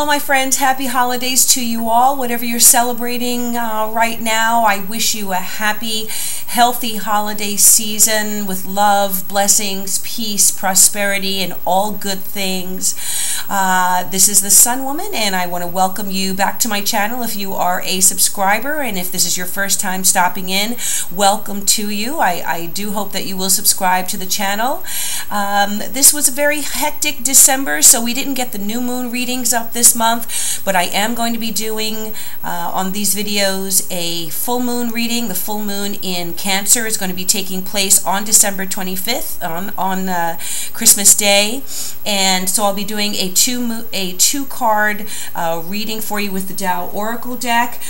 Hello my friends, happy holidays to you all. Whatever you're celebrating right now, I wish you a happy, healthy holiday season with love, blessings, peace, prosperity, and all good things. This is the Sun Woman, and I want to welcome you back to my channel if you are a subscriber, and if this is your first time stopping in, welcome to you. I do hope that you will subscribe to the channel. This was a very hectic December, so we didn't get the new moon readings up this month, but I am going to be doing on these videos a full moon reading. The full moon in Cancer is going to be taking place on December 25th on Christmas Day, and so I'll be doing a two card reading for you with the Tao Oracle deck,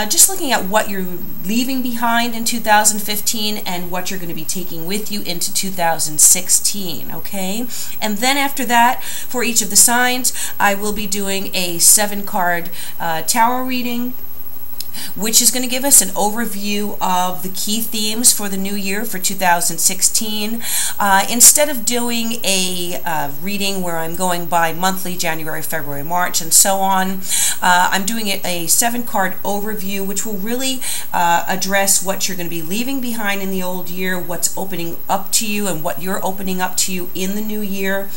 just looking at what you're leaving behind in 2015 and what you're going to be taking with you into 2016, okay? And then after that, for each of the signs, I will be doing a 7-card tarot reading, which is going to give us an overview of the key themes for the new year for 2016. Instead of doing a reading where I'm going by monthly, January, February, March, and so on, I'm doing a 7-card overview, which will really address what you're going to be leaving behind in the old year, what's opening up to you, and what you're opening up to you in the new year,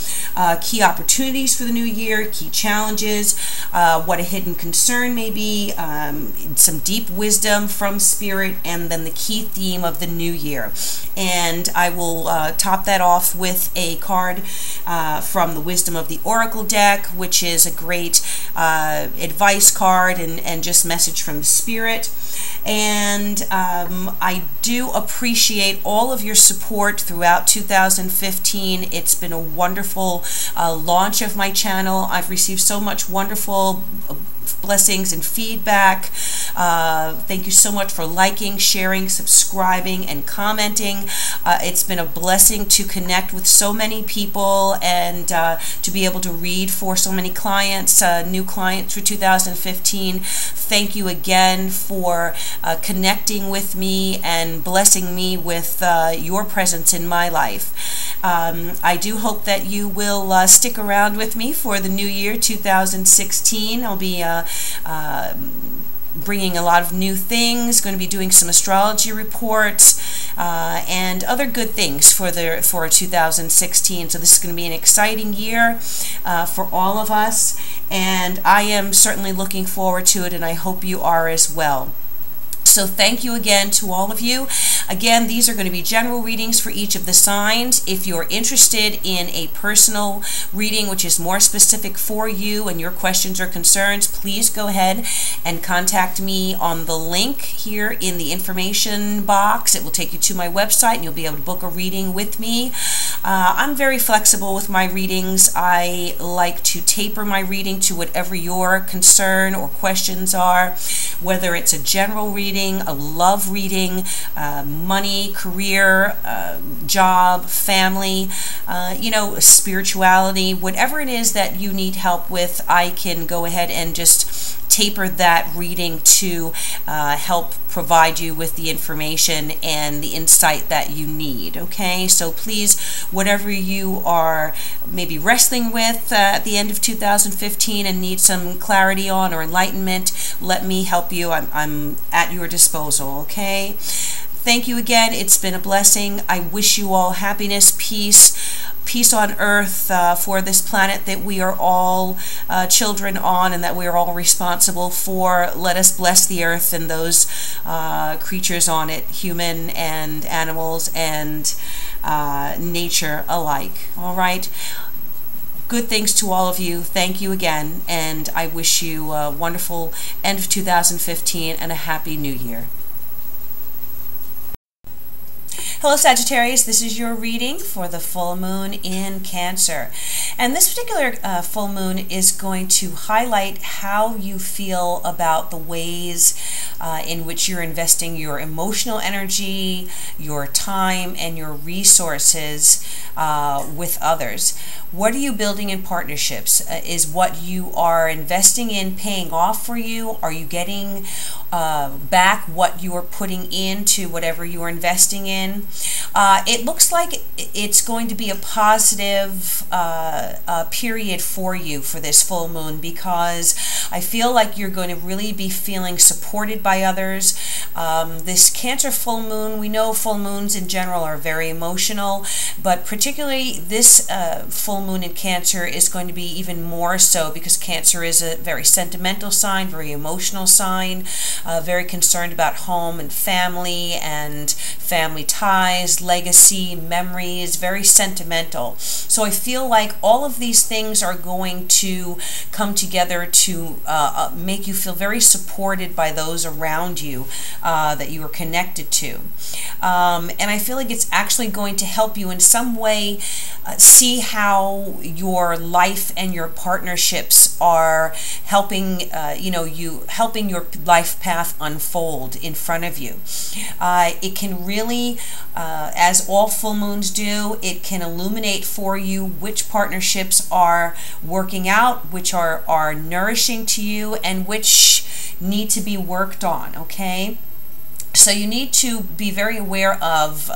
key opportunities for the new year, key challenges, what a hidden concern may be, some deep wisdom from Spirit, and then the key theme of the new year. And I will top that off with a card from the Wisdom of the Oracle deck, which is a great advice card and just message from Spirit. And I do appreciate all of your support throughout 2015. It's been a wonderful launch of my channel. I've received so much wonderful blessings and feedback. Thank you so much for liking, sharing, subscribing, and commenting. It's been a blessing to connect with so many people and to be able to read for so many clients, new clients for 2015. Thank you again for connecting with me and blessing me with your presence in my life. I do hope that you will stick around with me for the new year 2016. I'll be bringing a lot of new things, going to be doing some astrology reports and other good things for 2016. So this is going to be an exciting year for all of us, and I am certainly looking forward to it, and I hope you are as well. So thank you again to all of you. Again, these are going to be general readings for each of the signs. If you're interested in a personal reading, which is more specific for you and your questions or concerns, please go ahead and contact me on the link here in the information box. It will take you to my website and you'll be able to book a reading with me. I'm very flexible with my readings. I like to taper my reading to whatever your concern or questions are, whether it's a general reading, a love reading, money, career, job, family, spirituality, whatever it is that you need help with, I can go ahead and just taper that reading to help provide you with the information and the insight that you need, okay? So please, whatever you are maybe wrestling with at the end of 2015 and need some clarity on or enlightenment, let me help you. I'm at your disposal, okay? Thank you again. It's been a blessing. I wish you all happiness, peace on earth for this planet that we are all children on and that we are all responsible for. Let us bless the earth and those creatures on it, human and animals and nature alike. All right. Good things to all of you. Thank you again, and I wish you a wonderful end of 2015 and a happy new year. Hello Sagittarius, this is your reading for the full moon in Cancer. And this particular full moon is going to highlight how you feel about the ways in which you're investing your emotional energy, your time, and your resources with others. What are you building in partnerships? Is what you are investing in paying off for you? Are you getting back what you are putting into whatever you are investing in? It looks like it's going to be a positive period for you for this full moon, because I feel like you're going to really be feeling supported by others. This Cancer full moon, we know full moons in general are very emotional, but particularly this full moon in Cancer is going to be even more so, because Cancer is a very sentimental sign, very emotional sign, very concerned about home and family ties, legacy, memories, very sentimental. So I feel like all of these things are going to come together to make you feel very supported by those around you that you are connected to. And I feel like it's actually going to help you in some way see how your life and your partnerships are helping, helping your life path unfold in front of you. It can really, as all full moons do, it can illuminate for you which partnerships are working out, which are nourishing to you, and which need to be worked on, okay? So you need to be very aware of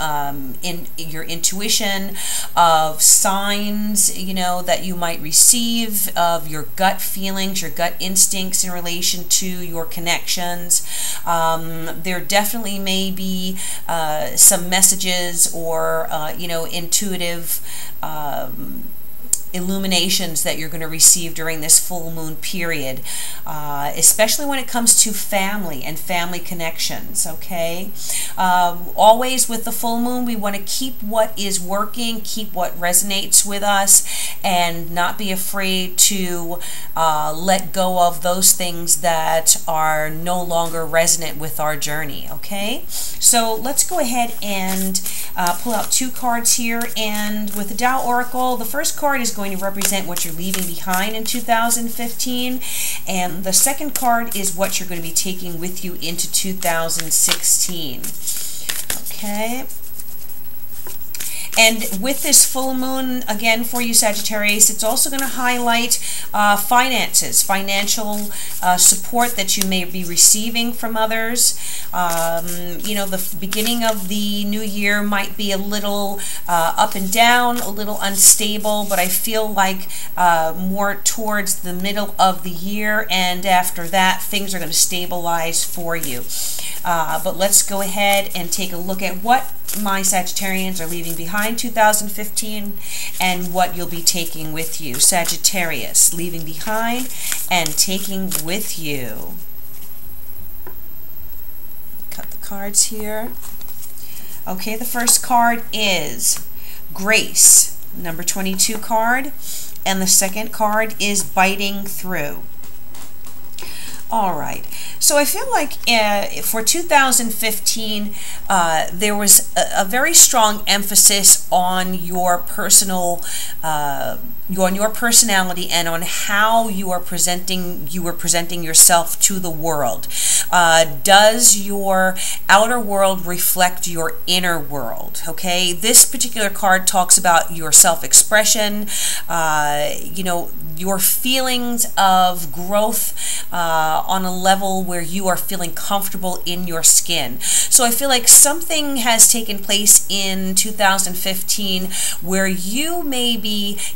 in your intuition, of signs, that you might receive, of your gut feelings, your gut instincts in relation to your connections. There definitely may be some messages or, intuitive illuminations that you're going to receive during this full moon period, especially when it comes to family and family connections, okay? Always with the full moon, we want to keep what is working, keep what resonates with us, and not be afraid to let go of those things that are no longer resonant with our journey, okay? So let's go ahead and pull out two cards here, and with the Tao Oracle, the first card is going to represent what you're leaving behind in 2015, and the second card is what you're going to be taking with you into 2016. Okay. And with this full moon, again, for you Sagittarius, it's also going to highlight finances, financial support that you may be receiving from others. The beginning of the new year might be a little up and down, a little unstable, but I feel like more towards the middle of the year, and after that, things are going to stabilize for you. But let's go ahead and take a look at what my Sagittarians are leaving behind 2015 and what you'll be taking with you. Sagittarius, leaving behind and taking with you. Cut the cards here. Okay, the first card is Grace, number 22 card, and the second card is Biting Through. All right, so I feel like for 2015, there was a very strong emphasis on your personal, on your personality and on how you are presenting yourself to the world. Does your outer world reflect your inner world? Okay, this particular card talks about your self-expression, your feelings of growth on a level where you are feeling comfortable in your skin. So I feel like something has taken place in 2015 where you may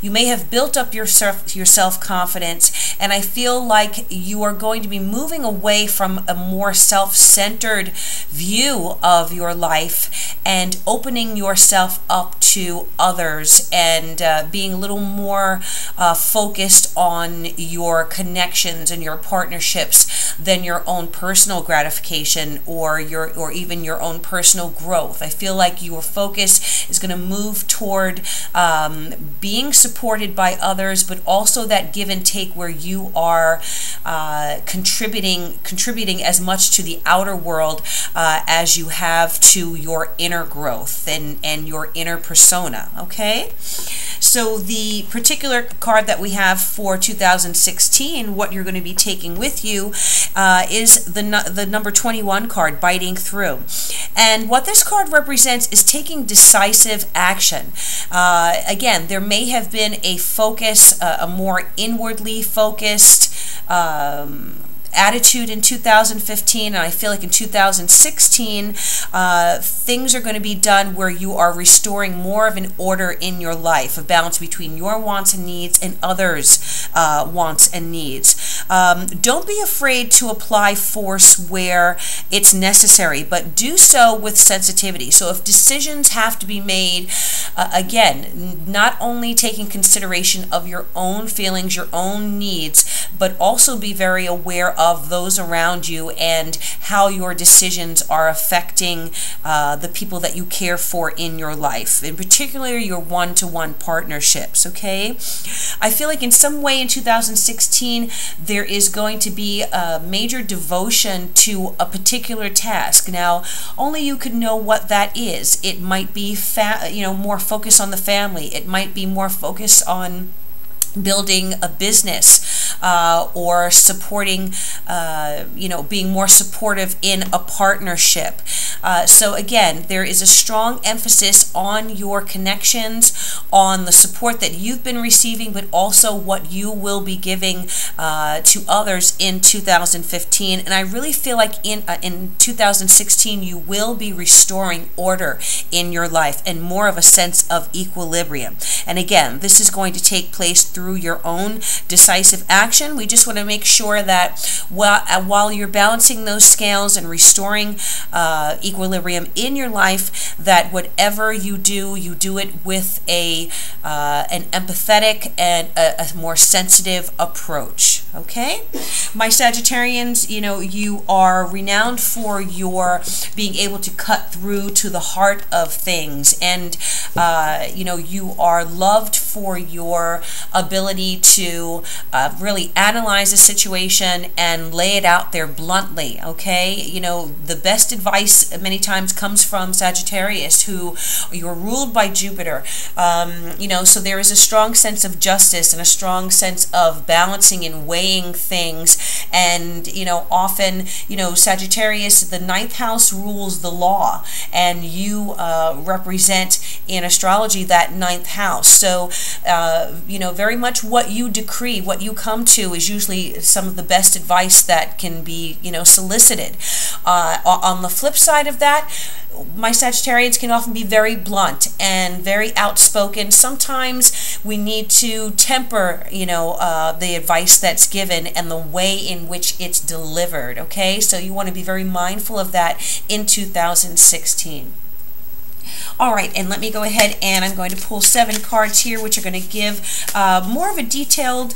have built up your self-confidence, and I feel like you are going to be moving away from a more self-centered view of your life and opening yourself up to others, and being a little more focused on your connections and your partnerships than your own personal gratification or even your own personal growth. I feel like your focus is going to move toward being supported by others, but also that give and take where you are contributing as much to the outer world as you have to your inner growth and your inner persona. Okay, so the particular card that we have for 2016, what you're going to be taking with you, is the number 21 card, Biting Through. And what this card represents is taking decisive action. Again, there may have been a focus, a more inwardly focused attitude in 2015, and I feel like in 2016 things are going to be done where you are restoring more of an order in your life, a balance between your wants and needs and others' wants and needs. Don't be afraid to apply force where it's necessary, but do so with sensitivity. So if decisions have to be made, again, not only taking consideration of your own feelings, your own needs, but also be very aware of those around you and how your decisions are affecting the people that you care for in your life, in particular your one-to-one partnerships, okay? I feel like in some way in 2016 there is going to be a major devotion to a particular task. Now, only you could know what that is. It might be more focused on the family. It might be more focused on building a business or supporting, being more supportive in a partnership. So again, there is a strong emphasis on your connections, on the support that you've been receiving, but also what you will be giving to others in 2015. And I really feel like in 2016 you will be restoring order in your life and more of a sense of equilibrium. And again, this is going to take place through your own decisive action. We just want to make sure that while you're balancing those scales and restoring equilibrium in your life, that whatever you do it with an empathetic and a more sensitive approach. Okay? My Sagittarians, you are renowned for your being able to cut through to the heart of things, and you are loved for your ability to really analyze a situation and lay it out there bluntly, okay? The best advice many times comes from Sagittarius, who you're ruled by Jupiter. So there is a strong sense of justice and a strong sense of balancing and weighing things. And, often, Sagittarius, the 9th house rules the law, and you represent in astrology that 9th house. So, very much what you decree, what you come to, is usually some of the best advice that can be, solicited. On the flip side of that, my Sagittarians can often be very blunt and very outspoken. Sometimes we need to temper, the advice that's given and the way in which it's delivered, okay? So you want to be very mindful of that in 2016. All right, and let me go ahead and I'm going to pull 7 cards here, which are going to give more of a detailed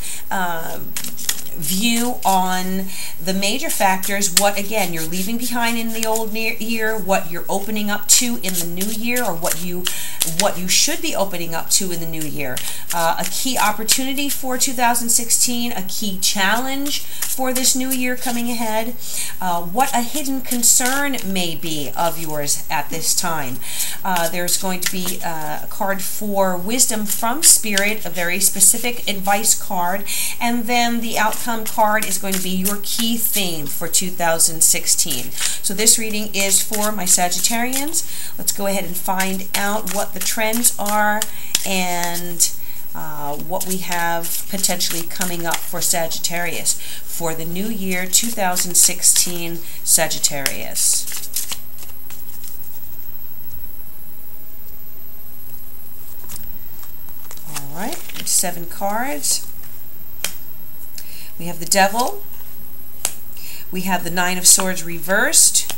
view on the major factors, what again you're leaving behind in the old year, what you're opening up to in the new year, or what you should be opening up to in the new year. A key opportunity for 2016, a key challenge for this new year coming ahead, what a hidden concern may be of yours at this time. There's going to be a card for wisdom from Spirit, a very specific advice card, and then the outcome card is going to be your key theme for 2016. So this reading is for my Sagittarians. Let's go ahead and find out what the trends are and what we have potentially coming up for Sagittarius for the new year 2016 Sagittarius. All right, 7 cards. We have the Devil, we have the 9 of Swords reversed,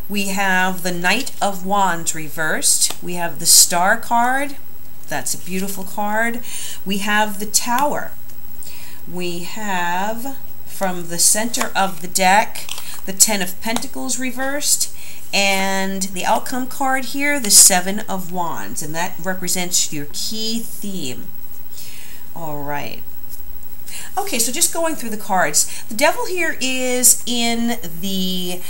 we have the Knight of Wands reversed, we have the Star card, that's a beautiful card, we have the Tower, we have from the center of the deck the 10 of Pentacles reversed, and the outcome card here, the 7 of Wands, and that represents your key theme. All right. Okay, so just going through the cards, the Devil here is in the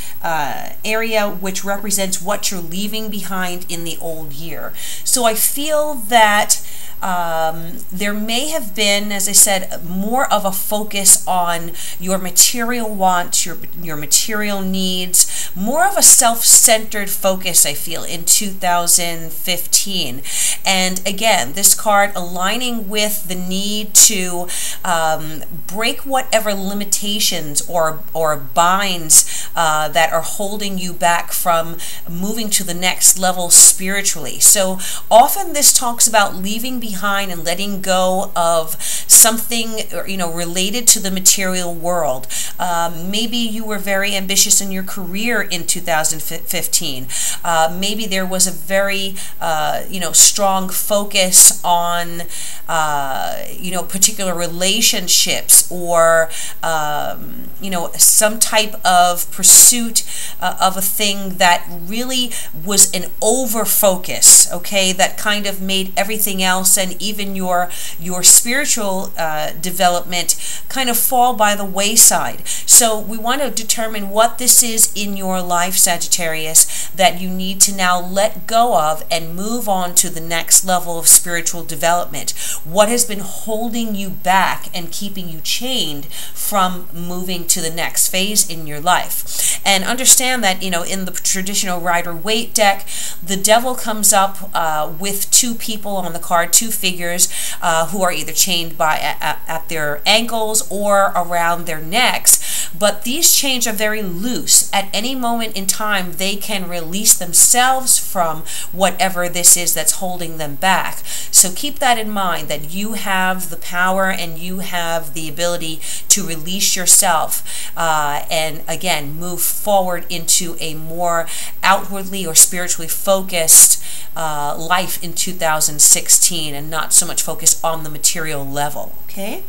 area which represents what you're leaving behind in the old year. So I feel that there may have been, as I said, more of a focus on your material wants, your material needs, more of a self-centered focus, I feel, in 2015. And again, this card aligning with the need to break whatever limitations or binds that are holding you back from moving to the next level spiritually. So often this talks about leaving behind and letting go of something, related to the material world. Maybe you were very ambitious in your career in 2015. Maybe there was a very strong focus on particular relationships, or some type of pursuit of a thing that really was an over focus, okay, that kind of made everything else and even your spiritual development kind of fall by the wayside. So we want to determine what this is in your life, Sagittarius, that you need to now let go of and move on to the next level of spiritual development. What has been holding you back and keeping you chained from moving to the next phase in your life? And understand that, in the traditional Rider-Waite deck, the devil comes up with two people on the card, two figures who are either chained at their ankles or around their necks. But these chains are very loose. At any moment in time, they can release themselves from whatever this is that's holding them back. So keep that in mind, that you have the power and you have the ability to release yourself and again move forward into a more outwardly or spiritually focused life in 2016, and not so much focused on the material level. Okay?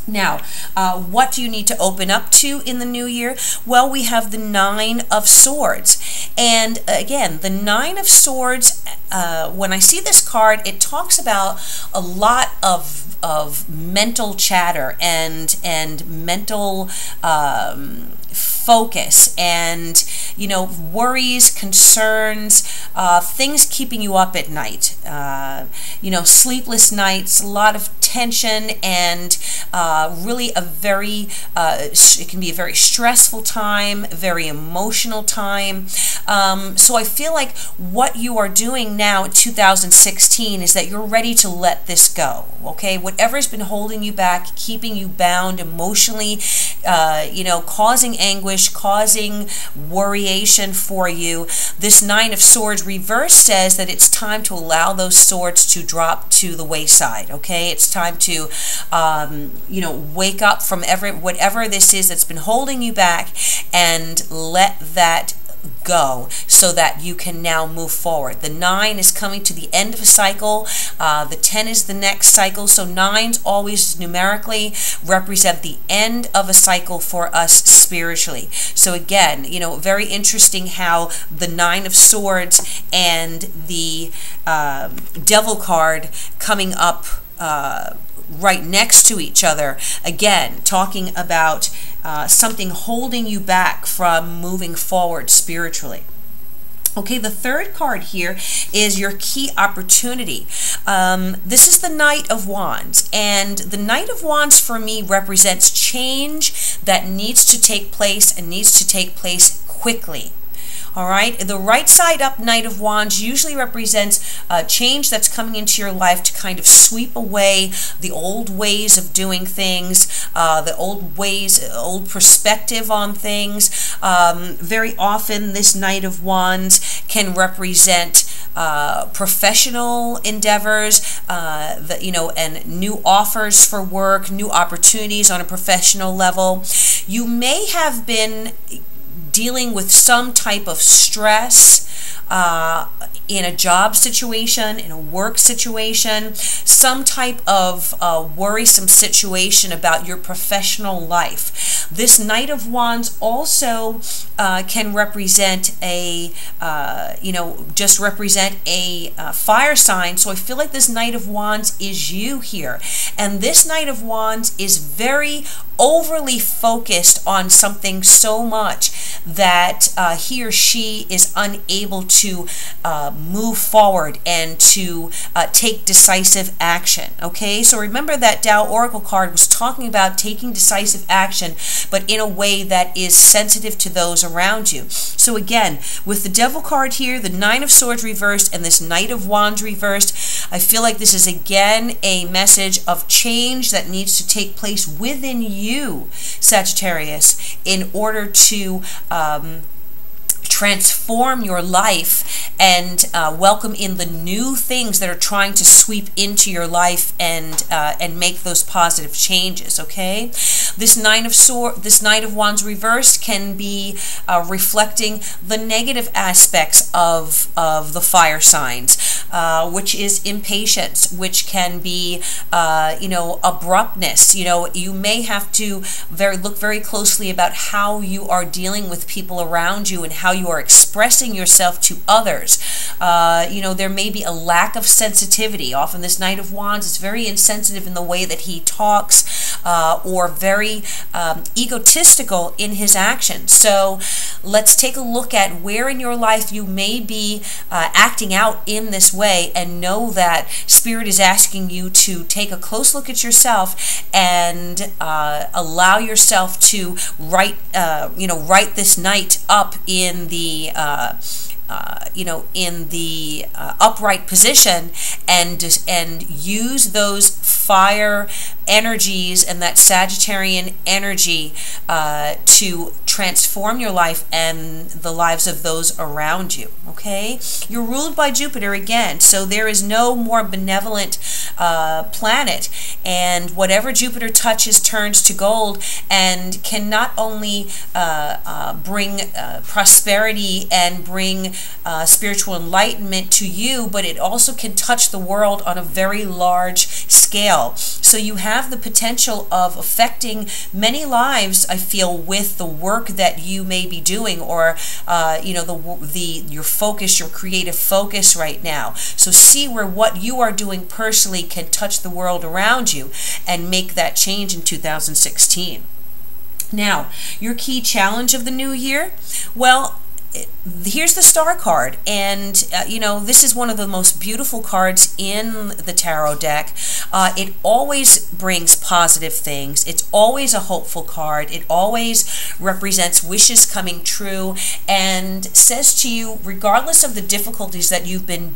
Now, what do you need to open up to in the new year? Well, we have the Nine of Swords. And again, the Nine of Swords, when I see this card, it talks about a lot of mental chatter and mental focus and worries, concerns, things keeping you up at night, sleepless nights, a lot of tension, and really it can be a very stressful time, very emotional time. So I feel like what you are doing now in 2016 is that you're ready to let this go, okay? Whatever's been holding you back, keeping you bound emotionally, causing anguish, causing worryation for you. This Nine of Swords reverse says that it's time to allow those swords to drop to the wayside, okay? It's time to, wake up from whatever this is that's been holding you back and let that go so that you can now move forward. The 9 is coming to the end of a cycle. The 10 is the next cycle. So 9s always numerically represent the end of a cycle for us spiritually. So again, very interesting how the 9 of Swords and the Devil card coming up right next to each other, again talking about something holding you back from moving forward spiritually. Okay, the third card here is your key opportunity. This is the Knight of Wands, and the Knight of Wands for me represents change that needs to take place and needs to take place quickly. All right, the right side up Knight of Wands usually represents change that's coming into your life to kind of sweep away the old ways of doing things, the old ways, old perspective on things. Very often this Knight of Wands can represent professional endeavors, and new offers for work, new opportunities on a professional level. You may have been dealing with some type of stress in a job situation, in a work situation, some type of worrisome situation about your professional life. This Knight of Wands also can represent a, just represent a fire sign. So I feel like this Knight of Wands is you here. And this Knight of Wands is very overly focused on something so much that he or she is unable to move forward and to take decisive action. Okay, so remember that Tao Oracle card was talking about taking decisive action but in a way that is sensitive to those around you. So again, with the Devil card here, the Nine of Swords reversed, and this Knight of Wands reversed, I feel like this is again a message of change that needs to take place within you, Sagittarius, in order to transform your life and welcome in the new things that are trying to sweep into your life and make those positive changes. Okay, this Nine of Wands reversed can be reflecting the negative aspects of the fire signs, which is impatience, which can be abruptness. You may have to look very closely about how you are dealing with people around you and how you are expressing yourself to others. There may be a lack of sensitivity. Often this Knight of Wands is very insensitive in the way that he talks, or very egotistical in his actions. So let's take a look at where in your life you may be acting out in this way, and know that Spirit is asking you to take a close look at yourself and allow yourself to write this Knight up in the upright position, and use those fire energies and that Sagittarian energy to transform your life and the lives of those around you. Okay, you're ruled by Jupiter again, so there is no more benevolent planet, and whatever Jupiter touches turns to gold, and can not only bring prosperity and bring spiritual enlightenment to you, but it also can touch the world on a very large scale. So you have the potential of affecting many lives, I feel, with the work that you may be doing, or your focus, your creative focus right now. So see where what you are doing personally can touch the world around you and make that change in 2016. Now, your key challenge of the new year, well, here's the Star card, and this is one of the most beautiful cards in the tarot deck. It always brings positive things. It's always a hopeful card. It always represents wishes coming true, and says to you, regardless of the difficulties that you've been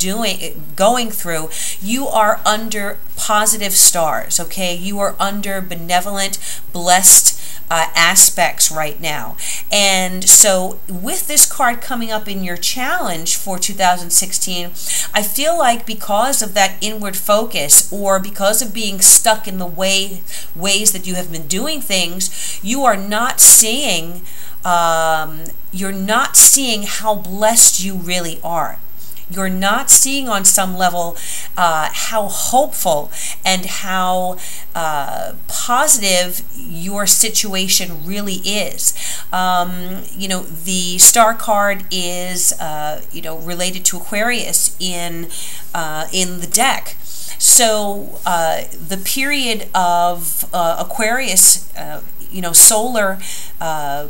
going through, you are under positive stars. Okay, you are under benevolent, blessed aspects right now. And so with this card coming up in your challenge for 2016, I feel like because of that inward focus, or because of being stuck in the ways that you have been doing things, you are not seeing how blessed you really are. You're not seeing on some level how hopeful and how positive your situation really is. The Star card is related to Aquarius in the deck. So the period of Aquarius, solar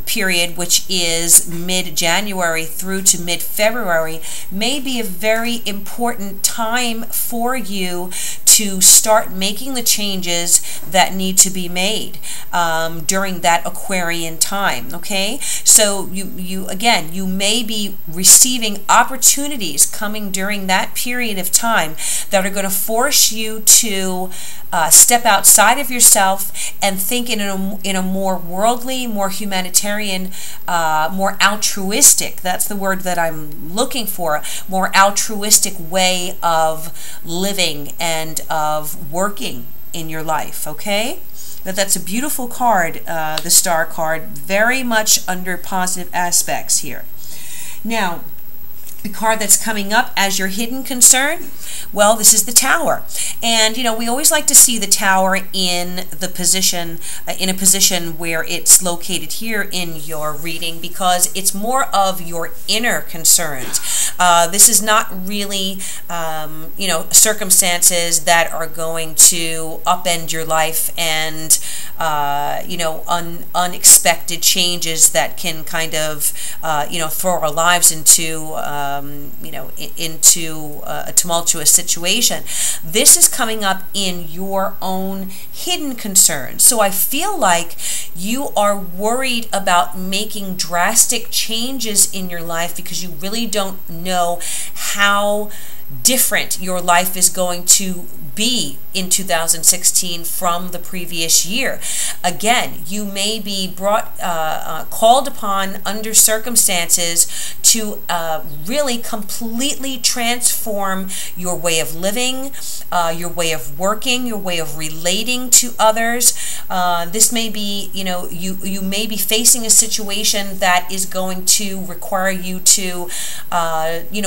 period, which is mid-January through to mid-February, may be a very important time for you to start making the changes that need to be made during that Aquarian time. Okay, so you may be receiving opportunities coming during that period of time that are going to force you to step outside of yourself and think in a more worldly, more humanitarian, more altruistic, that's the word that I'm looking for, more altruistic way of living and of working in your life. Okay, that's a beautiful card, the Star card, very much under positive aspects here. Now, the card that's coming up as your hidden concern, well, this is the Tower. And we always like to see the Tower in the position, in a position where it's located here in your reading, because it's more of your inner concerns. This is not really circumstances that are going to upend your life and unexpected changes that can kind of throw our lives into into a tumultuous situation. This is coming up in your own hidden concerns. So I feel like you are worried about making drastic changes in your life because you really don't know how different your life is going to be in 2016 from the previous year. Again, you may be called upon under circumstances to really completely transform your way of living, your way of working, your way of relating to others. This may be, you may be facing a situation that is going to require you to,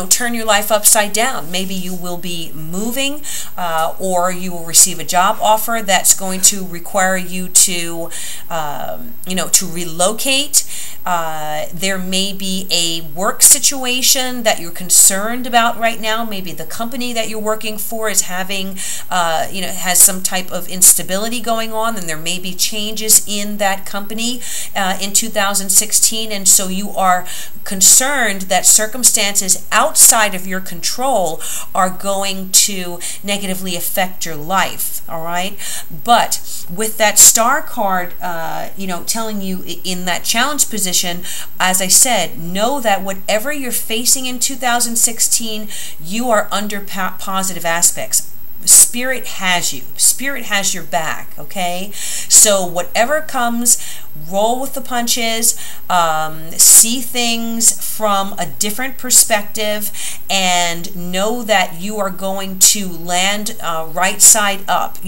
turn your life upside down. Maybe you will be moving, or you will receive a job offer that's going to require you to, to relocate. There may be a work situation that you're concerned about right now. Maybe the company that you're working for is having, has some type of instability going on, and there may be changes in that company in 2016, and so you are concerned that circumstances outside of your control are going to negatively affect your life, all right? But with that star card, telling you in that challenge position, as I said, know that whatever you're facing in 2016, you are under positive aspects. Spirit has you. Spirit has your back, okay? So whatever comes, roll with the punches, see things from a different perspective, and know that you are going to land right side up,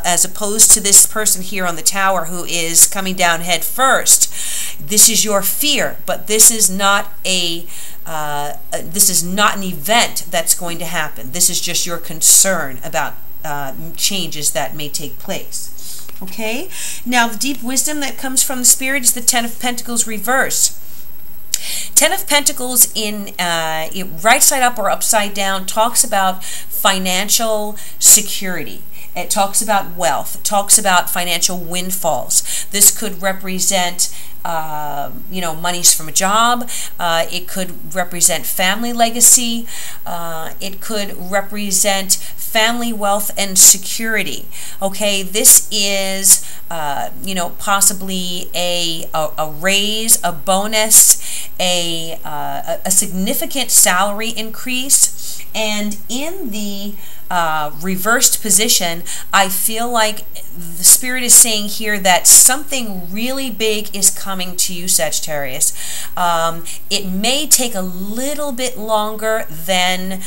as opposed to this person here on the tower who is coming down head first. This is your fear, but this is not an event that's going to happen. This is just your concern about changes that may take place. Okay? Now, the deep wisdom that comes from the Spirit is the Ten of Pentacles reversed. Ten of Pentacles in right side up or upside down talks about financial security. It talks about wealth. It talks about financial windfalls. This could represent monies from a job. It could represent family legacy. It could represent family wealth and security. Okay, this is possibly a raise, a bonus, a significant salary increase. And in the reversed position, I feel like the Spirit is saying here that something really big is coming to you, Sagittarius. It may take a little bit longer than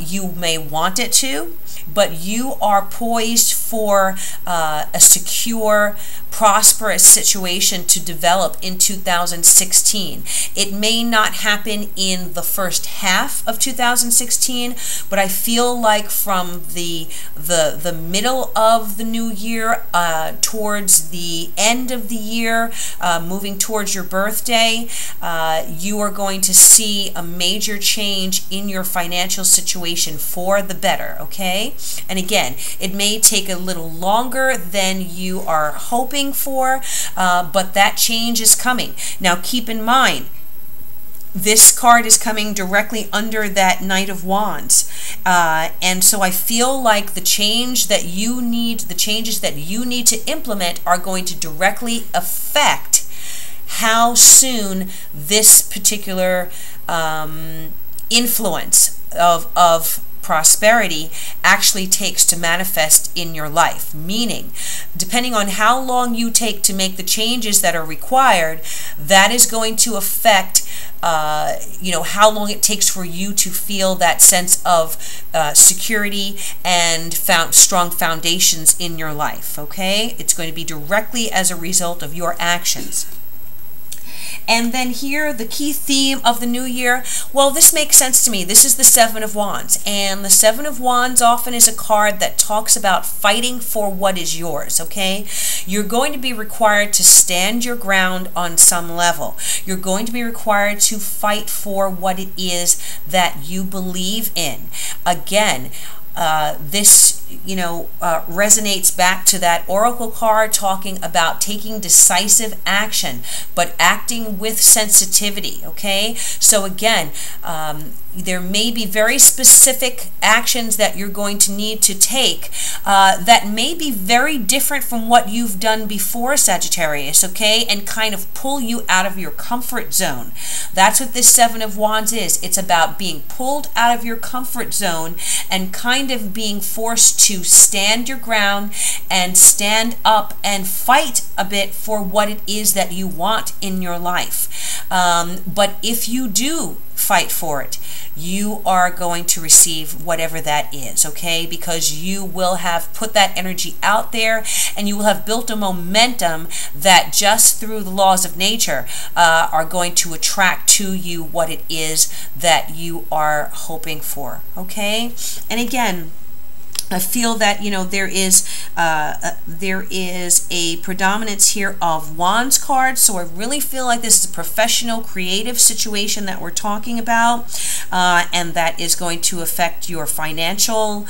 you may want it to, but you are poised for a secure, prosperous situation to develop in 2016. It may not happen in the first half of 2016, but I feel like from the middle of the new year towards the end of the year, moving towards your birthday, you are going to see a major change in your financial situation for the better, okay? And again, it may take a little longer than you are hoping for, but that change is coming. Now keep in mind, this card is coming directly under that Knight of Wands. And so I feel like the changes that you need to implement are going to directly affect how soon this particular influence of prosperity actually takes to manifest in your life. Meaning, depending on how long you take to make the changes that are required, that is going to affect how long it takes for you to feel that sense of security and strong foundations in your life, okay? It's going to be directly as a result of your actions. And then here, the key theme of the new year, well, this makes sense to me. This is the Seven of Wands. And the Seven of Wands often is a card that talks about fighting for what is yours, okay? You're going to be required to stand your ground on some level. You're going to be required to fight for what it is that you believe in. Again, this resonates back to that oracle card talking about taking decisive action, but acting with sensitivity, okay? So again, there may be very specific actions that you're going to need to take that may be very different from what you've done before, Sagittarius, okay, and kind of pull you out of your comfort zone. That's what this Seven of Wands is. It's about being pulled out of your comfort zone and kind of being forced to stand your ground and stand up and fight a bit for what it is that you want in your life. But if you do fight for it, you are going to receive whatever that is, okay? Because you will have put that energy out there, and you will have built a momentum that just through the laws of nature are going to attract to you what it is that you are hoping for, okay? And again, I feel that, you know, there is a predominance here of Wands cards, so I really feel like this is a professional, creative situation that we're talking about, and that is going to affect your financial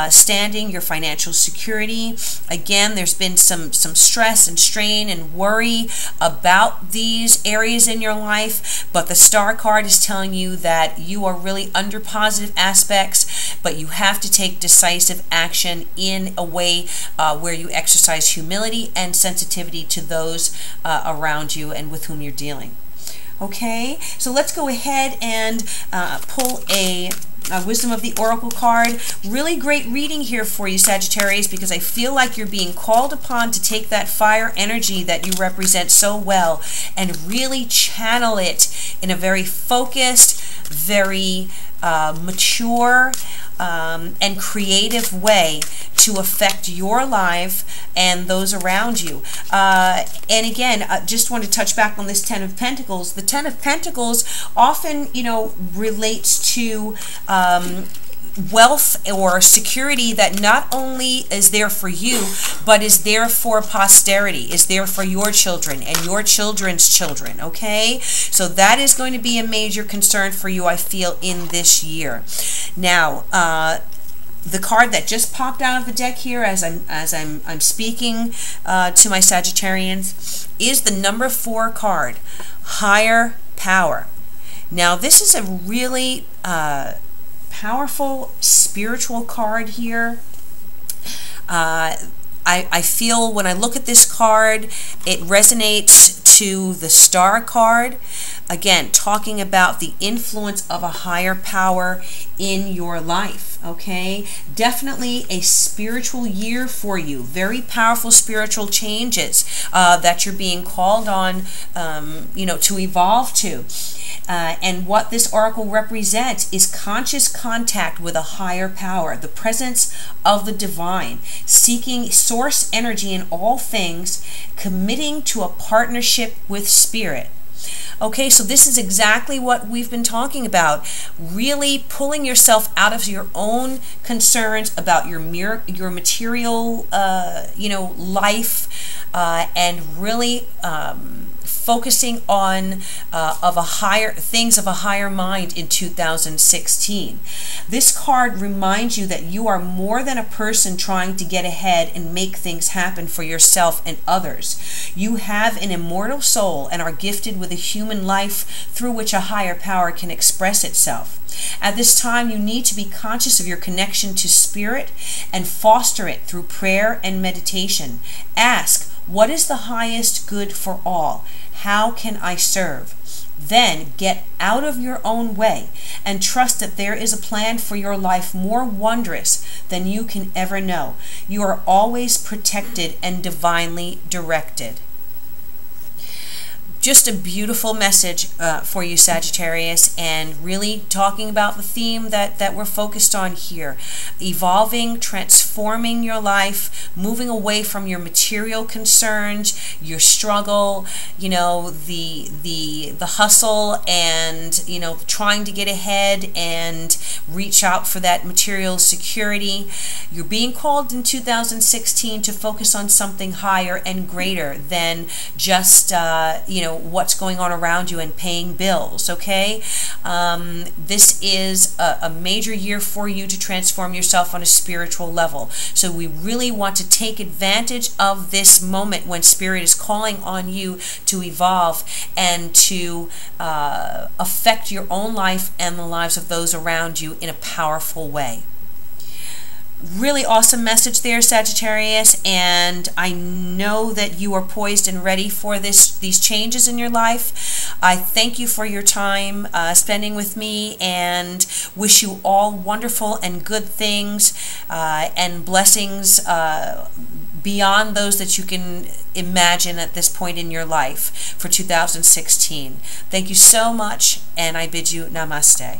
standing, your financial security. Again, there's been some stress and strain and worry about these areas in your life, but the Star card is telling you that you are really under positive aspects, but you have to take decisive action in a way where you exercise humility and sensitivity to those around you and with whom you're dealing. Okay, so let's go ahead and pull a Wisdom of the Oracle card. Really great reading here for you, Sagittarius, because I feel like you're being called upon to take that fire energy that you represent so well and really channel it in a very focused, very mature, and creative way to affect your life and those around you. And again, I just want to touch back on this Ten of Pentacles. The Ten of Pentacles often, you know, relates to wealth or security that not only is there for you, but is there for posterity, is there for your children and your children's children, okay? So that is going to be a major concern for you, I feel, in this year. Now, the card that just popped out of the deck here as I'm speaking to my Sagittarians is the number 4 card, Higher Power. Now, this is a really powerful spiritual card here. I feel when I look at this card, it resonates to the Star card. Again, talking about the influence of a higher power in your life, okay? Definitely a spiritual year for you. Very powerful spiritual changes that you're being called on, you know, to evolve to. And what this oracle represents is conscious contact with a higher power, the presence of the divine, seeking source energy in all things, committing to a partnership with spirit. Okay, so this is exactly what we've been talking about. Really pulling yourself out of your own concerns about your material, you know, life, and really focusing on things of a higher mind in 2016. This card reminds you that you are more than a person trying to get ahead and make things happen for yourself and others. You have an immortal soul and are gifted with a human life through which a higher power can express itself. At this time, you need to be conscious of your connection to spirit and foster it through prayer and meditation. Ask, what is the highest good for all? How can I serve? Then get out of your own way and trust that there is a plan for your life more wondrous than you can ever know. You are always protected and divinely directed. Just a beautiful message for you, Sagittarius, and really talking about the theme that we're focused on here. Evolving, transforming your life, moving away from your material concerns, your struggle, you know, the hustle, and, you know, trying to get ahead and reach out for that material security. You're being called in 2016 to focus on something higher and greater than just, you know, what's going on around you and paying bills, okay? This is a major year for you to transform yourself on a spiritual level. So we really want to take advantage of this moment when Spirit is calling on you to evolve and to affect your own life and the lives of those around you in a powerful way. Really awesome message there, Sagittarius, and I know that you are poised and ready for these changes in your life. I thank you for your time spending with me and wish you all wonderful and good things and blessings beyond those that you can imagine at this point in your life for 2016. Thank you so much, and I bid you namaste.